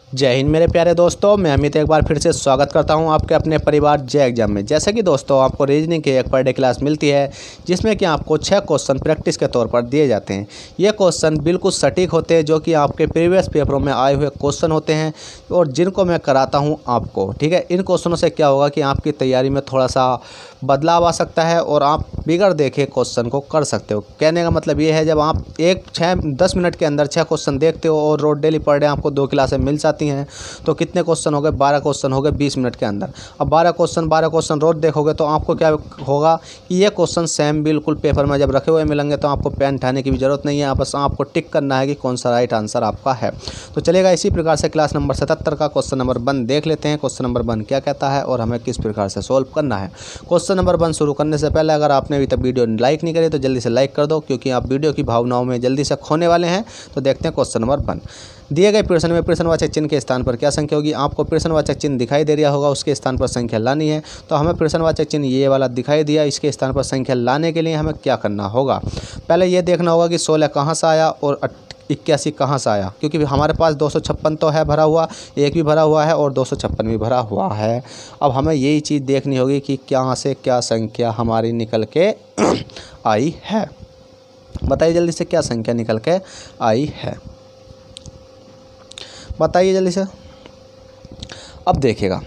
जय हिंद मेरे प्यारे दोस्तों, मैं अमित एक बार फिर से स्वागत करता हूं आपके अपने परिवार जय एग्जाम में। जैसे कि दोस्तों आपको रीजनिंग की एक पर डे क्लास मिलती है जिसमें कि आपको 6 क्वेश्चन प्रैक्टिस के तौर पर दिए जाते हैं। ये क्वेश्चन बिल्कुल सटीक होते हैं जो कि आपके प्रीवियस पेपरों में आए हुए क्वेश्चन होते हैं और जिनको मैं कराता हूँ आपको। ठीक है, इन क्वेश्चनों से क्या होगा कि आपकी तैयारी में थोड़ा सा बदलाव आ सकता है और आप बिगड़ देखे क्वेश्चन को कर सकते हो। कहने का मतलब ये है, जब आप 10 मिनट के अंदर 6 क्वेश्चन देखते हो और रोज डेली पर डे आपको 2 क्लासें मिल जाती हैं तो कितने क्वेश्चन हो गए? 12 क्वेश्चन हो गए 20 मिनट के अंदर। अब 12 क्वेश्चन रोज देखोगे तो आपको क्या होगा कि ये क्वेश्चन सेम बिल्कुल पेपर में जब रखे हुए मिलेंगे तो आपको पेन उठाने की भी ज़रूरत नहीं है, बस आपको टिक करना है कि कौन सा राइट आंसर आपका है। तो चलेगा, इसी प्रकार से क्लास नंबर 77 का क्वेश्चन नंबर 1 देख लेते हैं। क्वेश्चन नंबर 1 क्या कहता है और हमें किस प्रकार से सोल्व करना है। क्वेश्चन नंबर 1 शुरू करने से पहले अगर आपने अभी तक वीडियो लाइक नहीं करी तो जल्दी से लाइक कर दो, क्योंकि आप वीडियो की भावनाओं में जल्दी से खोने वाले हैं। तो देखते हैं क्वेश्चन नंबर 1। दिए गए प्रश्न में प्रश्नवाचक चिन्ह के स्थान पर क्या संख्या होगी? आपको प्रश्नवाचक चिन्ह दिखाई दे रहा होगा, उसके स्थान पर संख्या लानी है। तो हमें प्रश्नवाचक चिन्ह ये वाला दिखाई दिया, इसके स्थान पर संख्या लाने के लिए हमें क्या करना होगा? पहले ये देखना होगा कि 16 कहाँ से आया और 81 कहाँ से आया, क्योंकि हमारे पास 256 तो है भरा हुआ, एक भी भरा हुआ है और 256 भी भरा हुआ है। अब हमें यही चीज़ देखनी होगी कि क्या से क्या संख्या हमारी निकल के आई है। बताइए जल्दी से, क्या संख्या निकल के आई है, बताइए जल्दी से। अब देखिएगा,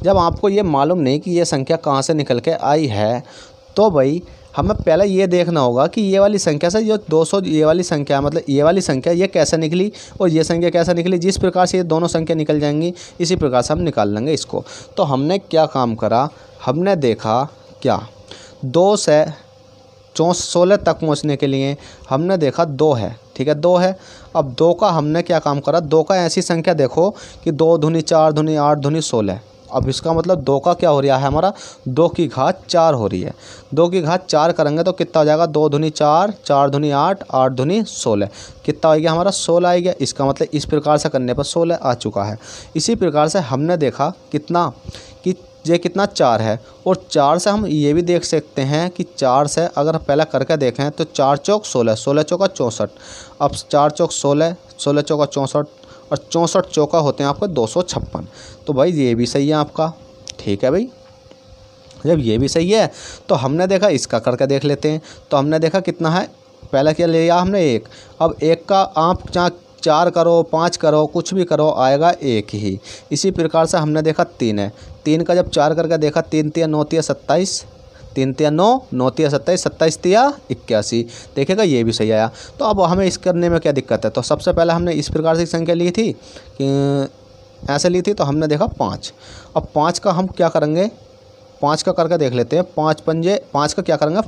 जब आपको ये मालूम नहीं कि ये संख्या कहाँ से निकल के आई है तो भाई हमें पहले ये देखना होगा कि ये वाली संख्या से जो 200 ये वाली संख्या मतलब ये वाली संख्या ये कैसे निकली और ये संख्या कैसे निकली। जिस प्रकार से ये दोनों संख्या निकल जाएंगी इसी प्रकार से हम निकाल लेंगे इसको। तो हमने क्या काम करा, हमने देखा क्या 2 से 16 तक पहुँचने के लिए हमने देखा 2 है। ठीक है, 2 है। अब 2 का हमने क्या काम करा, 2 का ऐसी संख्या देखो कि 2 दूनी 4 दूनी 8 दूनी 16। अब इसका मतलब 2 का क्या हो रहा है हमारा, 2 की घात 4 हो रही है। 2 की घात 4 करेंगे तो कितना हो जाएगा, 2 दूनी 4, 4 दूनी 8, 8 दूनी 16। कितना आएगा हमारा, 16 आएगा। इसका मतलब इस प्रकार से करने पर 16 आ चुका है। इसी प्रकार से हमने देखा कितना कि ये कितना 4 है और 4 से हम ये भी देख सकते हैं कि 4 से अगर पहले करके देखें तो 4 चौक 16, 16 चौका 64। अब 4 चौक 16, 16 चौका 64 और 64 चौका होते हैं आपके 256। तो भाई ये भी सही है आपका। ठीक है भाई, जब ये भी सही है तो हमने देखा इसका करके देख लेते हैं। तो हमने देखा कितना है, पहले क्या लिया हमने 1। अब 1 का आप 4 करो 5 करो कुछ भी करो आएगा 1 ही। इसी प्रकार से हमने देखा 3 है। 3 का जब 4 करके देखा, 3 तिया 9 तिया 27, 3 तिया 9, 9 तिया 27, 27 तिया 81। देखेगा ये भी सही आया। तो अब हमें इस करने में क्या दिक्कत है? तो सबसे पहले हमने इस प्रकार से संख्या ली थी कि ऐसे ली थी, तो हमने देखा 5। अब 5 का हम क्या करेंगे, 5 का करके देख लेते हैं। 5 पंजे 5 का क्या करेंगे,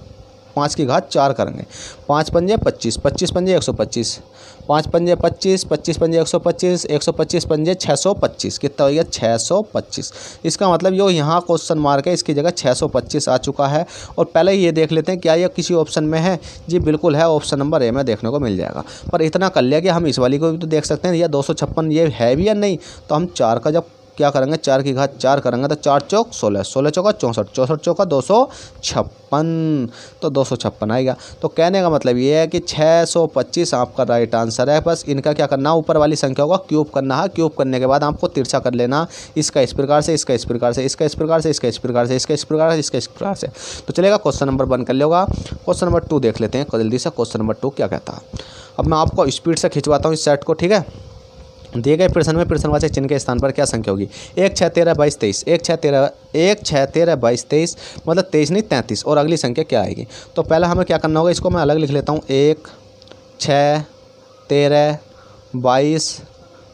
5 की घात 4 करेंगे। 5 पंजे 25, 25 पंजे 125, 5 पंजे 25, 25 पंजे 125, 125 पंजे 625। कितना हो गया, 625। इसका मतलब यो यहाँ क्वेश्चन मार्क है, इसकी जगह 625 आ चुका है। और पहले ये देख लेते हैं क्या ये किसी ऑप्शन में है। जी बिल्कुल है, ऑप्शन नंबर ए में देखने को मिल जाएगा। पर इतना कर लिया कि हम इस वाली को भी तो देख सकते हैं, या 256 ये है भी या नहीं। तो हम 4 का जब क्या करेंगे, 4 की घात 4 करेंगे तो 4 चौक 16, 16 चौका 64, 64 चौका 256, तो 256 आएगा। तो कहने का मतलब ये है कि 625 आपका राइट आंसर है। बस इनका क्या करना, ऊपर वाली संख्या होगा क्यूब करना है। क्यूब करने के बाद आपको तिरछा कर लेना, इसका इस प्रकार से, इसका इस प्रकार से, इसका इस प्रकार से, इसका इस प्रकार से, इसका इस प्रकार से, इसका इस प्रकार से। तो चलेगा, क्वेश्चन नंबर 1 कर लेगा। क्वेश्चन नंबर 2 देख लेते हैं जल्दी से। क्वेश्चन नंबर 2 क्या कहता है। अब मैं आपको स्पीड से खिंचवाता हूँ इस सेट को। ठीक है, दिए गए प्रश्न में प्रश्नवाचक चिन्ह के स्थान पर क्या संख्या होगी? 1 6 13 22 23, 1 6 13 22 23 मतलब 23 नहीं 33। और अगली संख्या क्या आएगी? तो पहले हमें क्या करना होगा, इसको मैं अलग लिख लेता हूँ। 1 6 13 22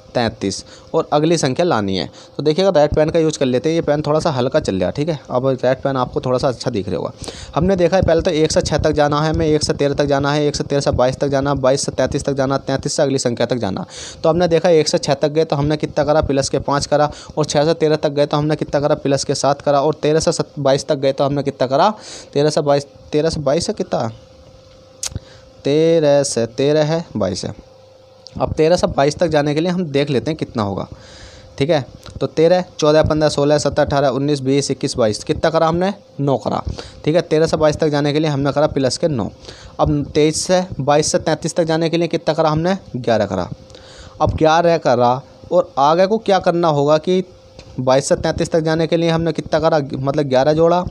33 और अगली संख्या लानी है। तो देखिएगा रेड पेन का यूज़ कर लेते हैं, ये पेन थोड़ा सा हल्का चल रहा है। ठीक है, अब रेड पेन आपको थोड़ा सा अच्छा दिख रहा होगा। हमने देखा है पहले तो 1 से 6 तक जाना है, हमें 1 से 13 तक जाना है, 1 से 13 से 22 तक जाना, 22 से 33 तक जाना, 33 से अगली संख्या तक जाना। तो हमने देखा 1 से 6 तक गए तो हमने कितना करा, प्लस के 5 करा। और 6 से 13 तक गए तो हमने कितना करा, प्लस के 7 करा। और 13 से 22 तक गए तो हमने कितना करा, 13 से 22 से कितना, 13 से 13 है 22 है। अब 13 से 22 तक जाने के लिए हम देख लेते हैं कितना होगा। ठीक है, तो 13 14 15 16 17 18 19 20 21 22 कितना करा हमने, 9 करा। ठीक है, 13 से 22 तक जाने के लिए हमने करा प्लस के 9। अब 23 से 22 से 33 तक जाने के लिए कितना करा हमने, 11 करा। अब 11 करा और आगे को क्या करना होगा कि 22 से 33 तक जाने के लिए हमने कितना करा, मतलब 11 जोड़ा,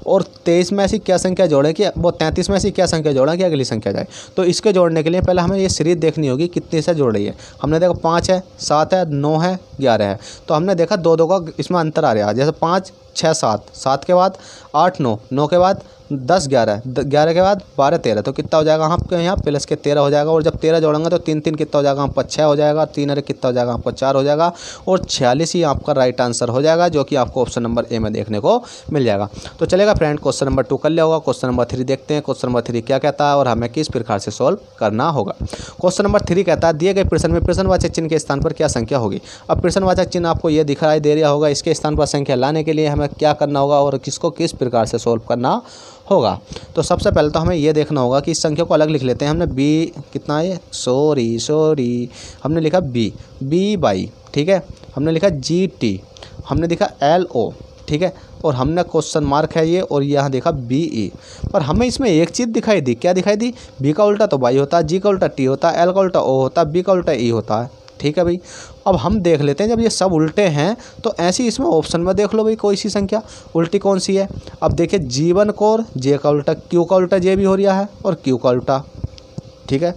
और 23 में ऐसी क्या संख्या जोड़े कि वो 33 में ऐसी क्या संख्या जोड़ा कि अगली संख्या जाए। तो इसके जोड़ने के लिए पहले हमें ये सीरीज देखनी होगी कितनी से जोड़ रही है। हमने देखा 5 है, 7 है, 9 है, 11 है। तो हमने देखा 2-2 का इसमें अंतर आ रहा है, जैसे 5, 6, 7, 7 के बाद 8, 9, 9 के बाद 10, 11, 11 के बाद 12, 13। तो कितना हो जाएगा आपके यहाँ प्लस के 13 हो जाएगा। और जब 13 जोड़ेंगे तो 3 3 कितना हो जाएगा आपका 6 हो जाएगा, 3 अरे कितना हो जाएगा आपका 4 हो जाएगा, और 46 ही आपका राइट आंसर हो जाएगा, जो कि आपको ऑप्शन नंबर ए में देखने को मिल जाएगा। तो चलेगा फ्रेंड, क्वेश्चन नंबर 2 कर लिया होगा। क्वेश्चन नंबर 3 देखते हैं। क्वेश्चन नंबर 3 क्या कहता है और हमें किस प्रकार से सॉल्व करना होगा। क्वेश्चन नंबर 3 कहता है दिए गए प्रश्न में प्रश्नवाचक चिन्ह के स्थान पर क्या संख्या होगी। अब प्रश्नवाचक चिन्ह आपको ये दिखाई दे रहा होगा, इसके स्थान पर संख्या लाने के लिए हमें क्या करना होगा और किसको किस प्रकार से सॉल्व करना होगा। तो सबसे पहले तो हमें ये देखना होगा कि इस संख्या को अलग लिख लेते हैं। हमने बी कितना है, सॉरी हमने लिखा बी बाई, ठीक है। हमने लिखा GT, हमने लिखा LO, ठीक है। और हमने क्वेश्चन मार्क है ये, और यहाँ देखा BE। पर हमें इसमें एक चीज़ दिखाई दी, क्या दिखाई दी, B का उल्टा तो बाई होता है, G का उल्टा T होता है, L का उल्टा O होता है, B का उल्टा E होता है, ठीक है भाई। अब हम देख लेते हैं, जब ये सब उल्टे हैं तो ऐसी इसमें ऑप्शन में देख लो भाई कोई सी संख्या उल्टी कौन सी है। अब देखिए G1 को और J का उल्टा Q का उल्टा J भी हो रहा है, और Q का उल्टा, ठीक है।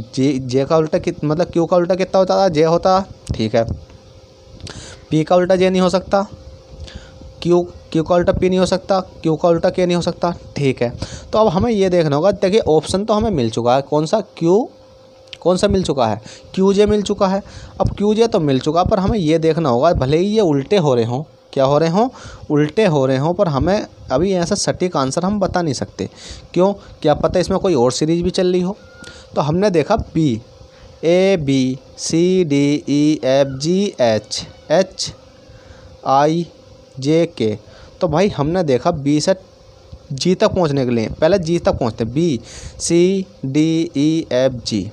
J का उल्टा मतलब Q का उल्टा कितना होता है, J होता है, ठीक है। P का उल्टा J नहीं हो सकता, Q का उल्टा P नहीं हो सकता, Q का उल्टा K नहीं हो सकता, ठीक है। तो अब हमें ये देखना होगा, देखिए ऑप्शन तो हमें मिल चुका है, कौन सा मिल चुका है, QJ मिल चुका है। अब QJ तो मिल चुका, पर हमें ये देखना होगा भले ही ये उल्टे हो रहे हों, क्या हो रहे हों, उल्टे हो रहे हों, पर हमें अभी ऐसा सटीक आंसर हम बता नहीं सकते। क्यों, क्या पता इसमें कोई और सीरीज भी चल रही हो। तो हमने देखा B, A B C D E F G H H I J K। तो भाई हमने देखा B से G तक पहुंचने के लिए पहले G तक पहुंचते, B C D E F G,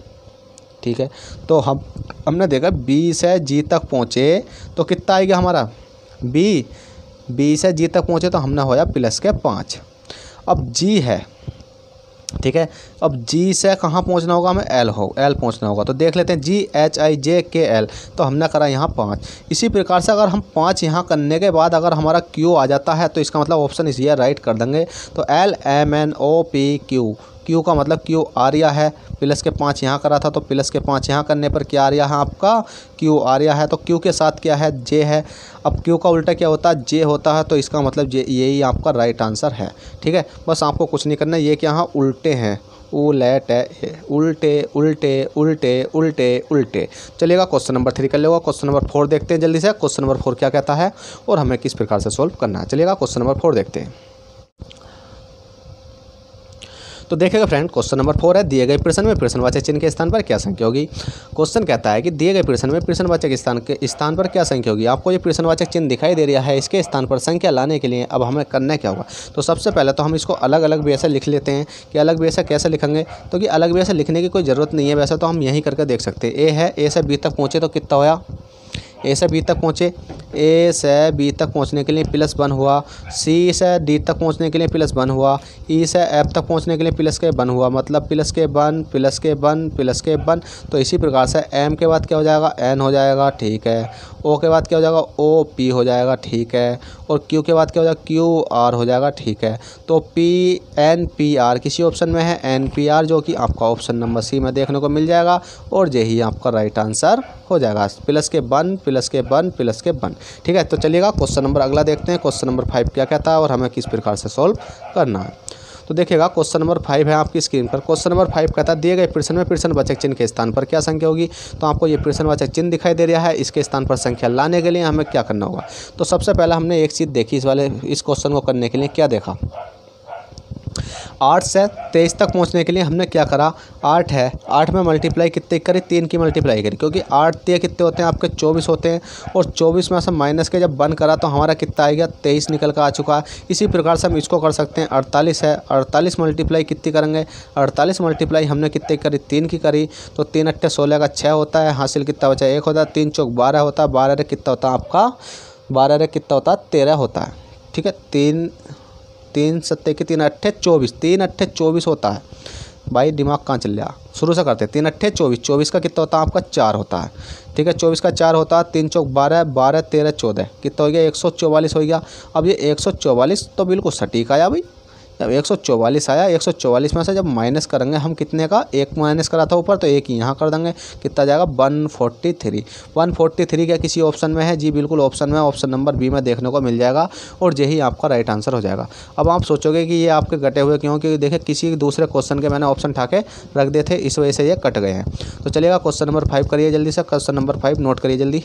ठीक है। तो हमने देखा B से G तक पहुँचे तो कितना आएगा हमारा, B से G तक पहुँचे तो हमने होया प्लस के 5। अब G है, ठीक है। अब G से कहाँ पहुँचना होगा हमें, L पहुँचना होगा। तो देख लेते हैं G H I J K L, तो हमने करा यहाँ 5। इसी प्रकार से अगर हम 5 यहाँ करने के बाद अगर हमारा Q आ जाता है तो इसका मतलब ऑप्शन इसी राइट कर देंगे। तो L M N O P Q का मतलब Q आ रहा है, प्लस के 5 यहाँ करा था तो प्लस के 5 यहाँ करने पर क्या आ रहा है आपका, Q आ रहा है। तो Q के साथ क्या है, J है। अब Q का उल्टा क्या होता है, J होता है, तो इसका मतलब J यही आपका राइट आंसर है, ठीक है। बस आपको कुछ नहीं करना, ये क्या यहाँ उल्टे हैं, उल्टे। चलिएगा क्वेश्चन नंबर 3 कर लेगा। क्वेश्चन नंबर 4 देखते हैं जल्दी से। क्वेश्चन नंबर 4 क्या कहता है और हमें किस प्रकार से सॉल्व करना है। चलिएगा क्वेश्चन नंबर 4 देखते हैं। तो देखिएगा फ्रेंड, क्वेश्चन नंबर 4 है दिए गए प्रश्न में प्रश्नवाचक चिन्ह के स्थान पर क्या संख्या होगी। क्वेश्चन कहता है कि दिए गए प्रश्न में प्रश्नवाचक स्थान पर क्या संख्या होगी। आपको ये प्रश्नवाचक चिन्ह दिखाई दे रहा है, इसके स्थान पर संख्या लाने के लिए अब हमें करना क्या होगा। तो सबसे पहले तो हम इसको अलग अलग वे से लिख लेते हैं कि अलग वे से कैसे लिखेंगे। तो कि अलग वे से लिखने की कोई ज़रूरत नहीं है, वैसे तो हम यहीं करके देख सकते हैं। ए है, ए से बी तक पहुँचे तो कितना होया, ए से बी तक पहुँचे, ए से बी तक पहुँचने के लिए +1 हुआ, सी से डी तक पहुँचने के लिए +1 हुआ, ई से एफ तक पहुँचने के लिए +1 हुआ, मतलब +1 तो इसी प्रकार से एम के बाद क्या हो जाएगा, एन हो जाएगा, ठीक है। ओ के बाद क्या हो जाएगा, ओ पी हो जाएगा, ठीक है। और क्यू के बाद क्या हो जाएगा, क्यू आर हो जाएगा, ठीक है। तो पी एन पी आर किसी ऑप्शन में है, एन पी आर, जो कि आपका ऑप्शन नंबर सी में देखने को मिल जाएगा और यही आपका राइट आंसर हो जाएगा। +1 ठीक है। तो चलिएगा क्वेश्चन नंबर अगला देखते हैं। क्वेश्चन नंबर 5 क्या कहता है और हमें किस प्रकार से सॉल्व करना है। तो देखिएगा क्वेश्चन नंबर 5 है आपकी स्क्रीन पर। क्वेश्चन नंबर 5 कहता है दिए गए प्रश्न में प्रश्नवाचक चिन्ह के स्थान पर क्या संख्या होगी। तो आपको ये प्रश्नवाचक चिन्ह दिखाई दे रहा है, इसके स्थान पर संख्या लाने के लिए हमें क्या करना होगा। तो सबसे पहले हमने एक चीज़ देखी इस क्वेश्चन को करने के लिए, क्या देखा, 8 से 23 तक पहुंचने के लिए हमने क्या करा, 8 है, 8 में मल्टीप्लाई कितने करी, 3 की मल्टीप्लाई करी, क्योंकि 8 3 कितने होते हैं आपके 24 होते हैं, और 24 में से माइनस के जब बंद करा तो हमारा कितना आ गया, 23 निकल कर आ चुका है। इसी प्रकार से हम इसको कर सकते हैं, 48 है, 48 मल्टीप्लाई कितनी करेंगे, 48 मल्टीप्लाई हमने कितने करी, 3 की करी, तो 3 8 16 का 6 होता है, हासिल कितना बचा, 1 होता है, 3 चौक 12 होता है, 12 कितना होता है आपका, 12 कितना होता है, 13 होता है, ठीक है। 3 7 के 3 8 24, 3 8 24 होता है, भाई दिमाग कहाँ चल रहा, शुरू से करते हैं। 3 अट्ठे 24, 24 का कितना होता है आपका 4 होता है, ठीक है। 24 का 4 होता है, 3 चौक 12, 12 13 14 कितना हो गया 144 हो गया। अब ये 144 तो बिल्कुल सटीक आया भाई। जब 144 आया, 144 में से जब माइनस करेंगे हम कितने का, एक माइनस करा था ऊपर तो एक यहाँ कर देंगे, कितना जाएगा 143। 143 क्या किसी ऑप्शन में है जी, बिल्कुल ऑप्शन में, ऑप्शन नंबर बी में देखने को मिल जाएगा और यही आपका राइट आंसर हो जाएगा। अब आप सोचोगे कि ये आपके कटे हुए क्यों, क्योंकि देखिए किसी दूसरे क्वेश्चन के मैंने ऑप्शन उठा के रख दिए थे, इस वजह से ये कट गए हैं। तो चलिएगा क्वेश्चन नंबर 5 करिए जल्दी से, क्वेश्चन नंबर 5 नोट करिए जल्दी।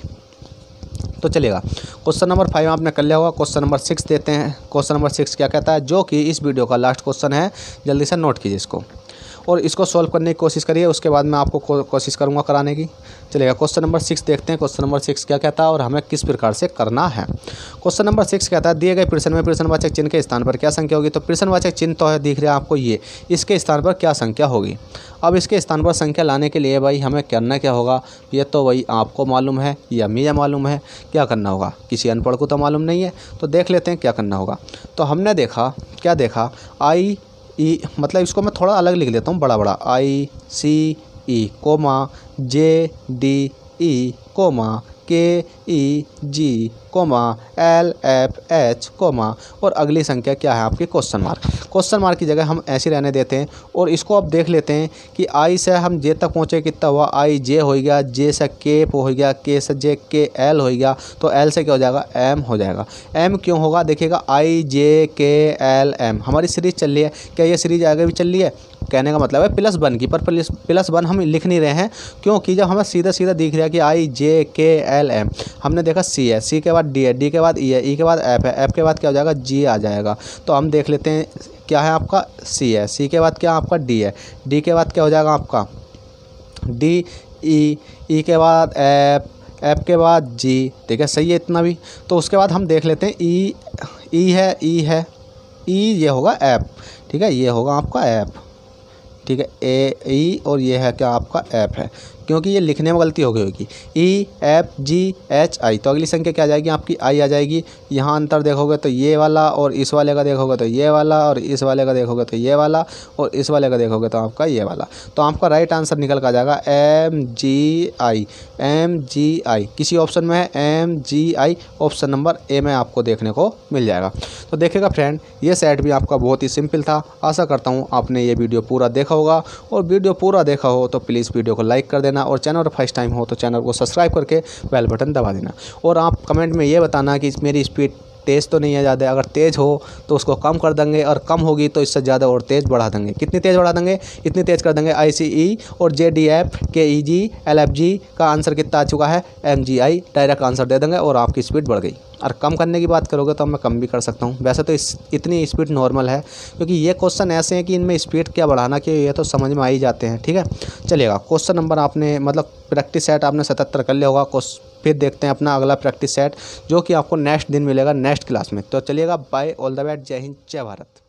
तो चलेगा क्वेश्चन नंबर 5 आपने कर लिया होगा। क्वेश्चन नंबर 6 देते हैं। क्वेश्चन नंबर 6 क्या कहता है, जो कि इस वीडियो का लास्ट क्वेश्चन है, जल्दी से नोट कीजिए इसको और इसको सॉल्व करने की कोशिश करिए, उसके बाद मैं आपको कोशिश करूंगा कराने की। चलिएगा क्वेश्चन नंबर 6 देखते हैं। क्वेश्चन नंबर 6 क्या कहता है और हमें किस प्रकार से करना है। क्वेश्चन नंबर 6 कहता है, दिए गए प्रश्न में प्रश्नवाचक चिन्ह के स्थान पर क्या संख्या होगी। तो प्रश्नवाचक चिन्ह तो है दिख रहा है आपको ये, इसके स्थान पर क्या संख्या होगी। अब इसके स्थान पर संख्या लाने के लिए भाई हमें करना क्या होगा, ये तो वही आपको मालूम है या मुझे मालूम है। क्या करना होगा, किसी अनपढ़ को तो मालूम नहीं है, तो देख लेते हैं क्या करना होगा। तो हमने देखा, क्या देखा, आई ई, मतलब इसको मैं थोड़ा अलग लिख लेता हूँ, बड़ा बड़ा, ICE comma JDE comma KEG comma LFH comma और अगली संख्या क्या है आपकी क्वेश्चन मार्क। क्वेश्चन मार्क की जगह हम ऐसे रहने देते हैं और इसको अब देख लेते हैं कि I से हम J तक पहुँचे कितना हुआ, IJ हो गया, J से K हो गया, K से J KL हो गया, तो L से क्या हो जाएगा M हो जाएगा। M क्यों होगा, देखिएगा IJKLM हमारी सीरीज चल रही है, क्या ये सीरीज आगे भी चल रही है, कहने का मतलब है +1 की, पर +1 हम लिख नहीं रहे हैं क्योंकि जब हमें सीधा सीधा दिख रहा है कि IJKLM, हमने देखा C है, C के बाद D है, D के बाद E है, E के बाद F है, F के बाद क्या हो जाएगा G आ जाएगा। तो हम देख लेते हैं क्या है आपका C है, C के बाद क्या आपका D है, D के बाद क्या हो जाएगा आपका D, E के बाद F के बाद G, ठीक है सही है इतना भी। तो उसके बाद हम देख लेते हैं E है E ये होगा F, ठीक है, ये होगा आपका F, ठीक है E और ये है क्या आपका F है, क्योंकि ये लिखने में गलती हो गई होगी। EFGHI, तो अगली संख्या क्या आ जाएगी आपकी I आ जाएगी। यहाँ अंतर देखोगे तो ये वाला और इस वाले का देखोगे तो ये वाला और इस वाले का देखोगे तो ये वाला और इस वाले का देखोगे तो आपका ये वाला। तो आपका राइट आंसर निकल कर आ जाएगा MGI। किसी ऑप्शन में है MGI, ऑप्शन नंबर A में आपको देखने को मिल जाएगा। तो देखिएगा फ्रेंड, ये सेट भी आपका बहुत ही सिंपल था। आशा करता हूँ आपने ये वीडियो पूरा देखा होगा और वीडियो पूरा देखा हो तो प्लीज़ वीडियो को लाइक कर देना और चैनल पर फर्स्ट टाइम हो तो चैनल को सब्सक्राइब करके बेल बटन दबा देना। और आप कमेंट में ये बताना कि मेरी स्पीड तेज़ तो नहीं है ज़्यादा, अगर तेज़ हो तो उसको कम कर देंगे और कम होगी तो इससे ज़्यादा और तेज़ बढ़ा देंगे। कितनी तेज़ बढ़ा देंगे, इतनी तेज़ कर देंगे। ICE और JDF KEG LFG का आंसर कितना आ चुका है MGI, डायरेक्ट आंसर दे देंगे और आपकी स्पीड बढ़ गई। और कम करने की बात करोगे तो मैं कम भी कर सकता हूँ, वैसे तो इतनी स्पीड नॉर्मल है क्योंकि ये क्वेश्चन ऐसे हैं कि इनमें स्पीड क्या बढ़ाना कि ये तो समझ में आ ही जाते हैं, ठीक है। चलिएगा क्वेश्चन नंबर आपने मतलब प्रैक्टिस सेट आपने 77 कर लिया होगा। फिर देखते हैं अपना अगला प्रैक्टिस सेट जो कि आपको नेक्स्ट दिन मिलेगा नेक्स्ट क्लास में। तो चलिएगा, बाय, ऑल द बेस्ट, जय हिंद, जय भारत।